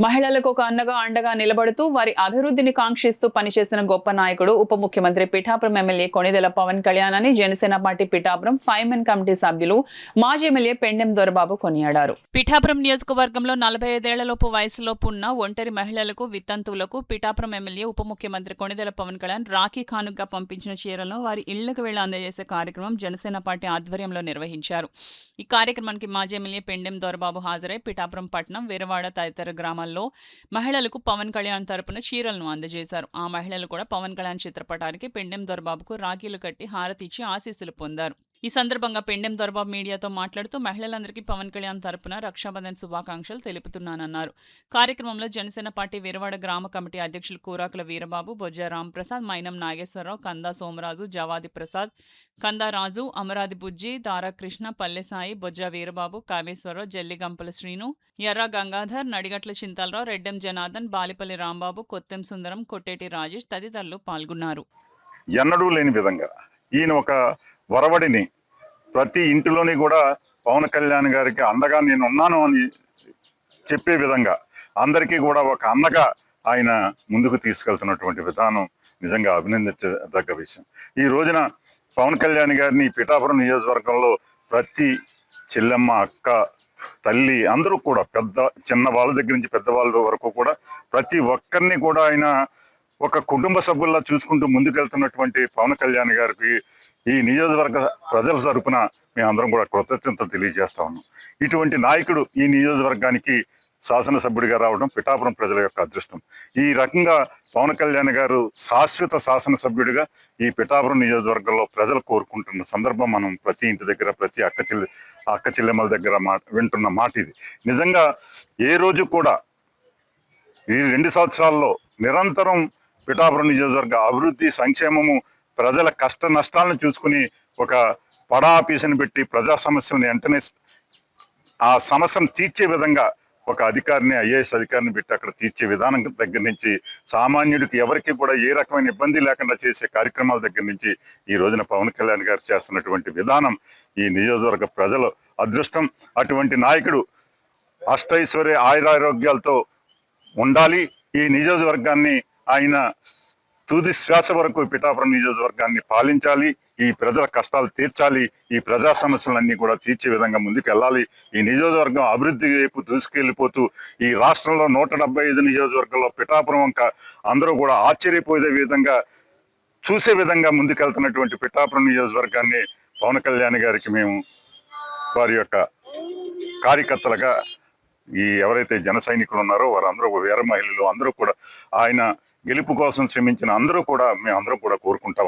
మహిళలకు ఒక అన్నగా అండగా నిలబడుతూ వారి అభివృద్ధిని కాంక్షిస్తూ పనిచేసిన గొప్ప నాయకుడు ఉప ముఖ్యమంత్రి పిఠాపురం ఎమ్మెల్యే కొణిదెల పవన్ కళ్యాణ్ అని Janasena party Pithapuram 5 men committee సభ్యులు మాజీ ఎమ్మెల్యే పెండెం దొరబాబు కొనియాడారు. పిఠాపురం నియోజకవర్గంలో 45 వయసులోపు ఉన్న ఒంటరి మహిళలకు వితంతువులకు పిఠాపురం ఎమ్మెల్యే ఉప ముఖ్యమంత్రి కొణిదెల పవన్ కళ్యాణ్ రాఖీ కానుకగా పంపించిన చీరలను వారి ఇళ్లకు వెళ్లి అందజేసే కార్యక్రమం జనసేన పార్టీ ఆధ్వర్యంలో నిర్వహించారు. ఈ కార్యక్రమానికి మాజీ ఎమ్మెల్యే పెండెం దొరబాబు హాజరై పిఠాపురం పట్టణం, వీరవాడ తదితర గ్రామాల్లో మహిళలకు పవన్ కళ్యాణ్ తరపున చీరలను అందజేశారు. ఆ మహిళలు కూడా పవన్ కళ్యాణ్ చిత్రపటానికి పెండెం దొరబాబుకు రాఖీలు కట్టి హారతి ఇచ్చి ఆశీస్సులు పొందారు. ఈ సందర్భంగా పెండెం దొరబాబు మీడియాతో మాట్లాడుతూ మహిళలందరికీ పవన్ కళ్యాణ్ తరపున రక్షాబంధన్ శుభాకాంక్షలు తెలుపుతున్నానన్నారు. కార్యక్రమంలో జనసేన పార్టీ వీరవాడ గ్రామ కమిటీ అధ్యక్షులు కూరాకుల వీరబాబు, బొజ్జ రాంప్రసాద్, మైనం నాగేశ్వరరావు, కందా సోమరాజు, జవాది ప్రసాద్, కందా రాజు, అమరాది బుజ్జి, దారాకృష్ణ, పల్లెసాయి, బొజ్జ వీరబాబు, కామేశ్వరరావు, జల్లిగంపల శ్రీను, ఎర్ర గంగాధర్, నడిగట్ల చింతలరావు, రెడ్డెం జనార్దన్, బాలిపల్లి రాంబాబు, కొత్తెం సుందరం, కొట్టేటి రాజేష్ తదితరులు పాల్గొన్నారు. ఎన్నడూ లేని విధంగా ఈయన ఒక వరవడిని ప్రతి ఇంటిలోని కూడా పవన్ కళ్యాణ్ గారికి అండగా నేను ఉన్నాను అని చెప్పే విధంగా అందరికీ కూడా ఒక అన్నగా ఆయన ముందుకు తీసుకెళ్తున్నటువంటి విధానం నిజంగా అభినందించదగ్గ విషయం. ఈ రోజున పవన్ కళ్యాణ్ గారిని పిఠాపురం నియోజకవర్గంలో ప్రతి చెల్లెమ్మ, అక్క, తల్లి అందరూ కూడా చిన్న వాళ్ళ దగ్గర నుంచి పెద్దవాళ్ళ వరకు కూడా ప్రతి ఒక్కరిని కూడా ఆయన ఒక కుటుంబ సభ్యుల్లా చూసుకుంటూ ముందుకెళ్తున్నటువంటి పవన్ కళ్యాణ్ గారికి ఈ నియోజకవర్గ ప్రజల తరపున మేమందరం కూడా కృతజ్ఞత తెలియజేస్తా ఉన్నాం. ఇటువంటి నాయకుడు ఈ నియోజకవర్గానికి శాసనసభ్యుడిగా రావడం పిఠాపురం ప్రజల యొక్క అదృష్టం. ఈ రకంగా పవన్ కళ్యాణ్ గారు శాశ్వత శాసనసభ్యుడిగా ఈ పిఠాపురం నియోజకవర్గంలో ప్రజలు కోరుకుంటున్న సందర్భం మనం ప్రతి ఇంటి దగ్గర, ప్రతి అక్క చెల్లెమ్మల దగ్గర వింటున్న మాట ఇది. నిజంగా ఏ రోజు కూడా ఈ 2 సంవత్సరాల్లో నిరంతరం పిఠాపురం నియోజకవర్గ అభివృద్ధి, సంక్షేమము, ప్రజల కష్ట నష్టాలను చూసుకుని ఒక పడా ఆఫీసుని పెట్టి ప్రజా సమస్యలను వెంటనే ఆ సమస్యను తీర్చే విధంగా ఒక అధికారిని, ఐఏఎస్ అధికారిని పెట్టి అక్కడ తీర్చే విధానం దగ్గర నుంచి సామాన్యుడికి ఎవరికి కూడా ఏ రకమైన ఇబ్బంది లేకుండా చేసే కార్యక్రమాల దగ్గర నుంచి ఈ రోజున పవన్ కళ్యాణ్ గారు చేస్తున్నటువంటి విధానం ఈ నియోజకవర్గ ప్రజల అదృష్టం. అటువంటి నాయకుడు అష్టైశ్వర్య ఆయురారోగ్యాలతో ఉండాలి. ఈ నియోజకవర్గాన్ని ఆయన తుది శ్వాస వరకు పిఠాపురం నియోజకవర్గాన్ని పాలించాలి. ఈ ప్రజల కష్టాలు తీర్చాలి. ఈ ప్రజా సమస్యలన్నీ కూడా తీర్చే విధంగా ముందుకు వెళ్ళాలి. ఈ నియోజకవర్గం అభివృద్ధి వైపు దూసుకెళ్లిపోతూ ఈ రాష్ట్రంలో 175 నియోజకవర్గంలో పిఠాపురం అందరూ కూడా ఆశ్చర్యపోయే విధంగా చూసే విధంగా ముందుకెళ్తున్నటువంటి పిఠాపురం నియోజకవర్గాన్ని పవన్ కళ్యాణ్ గారికి మేము వారి యొక్క కార్యకర్తలుగా ఎవరైతే జన సైనికులు ఉన్నారో వారందరూ వీర మహిళలు అందరూ కూడా ఆయన గెలుపు కోసం శ్రమించిన అందరూ కూడా మేమందరూ కూడా కోరుకుంటాం.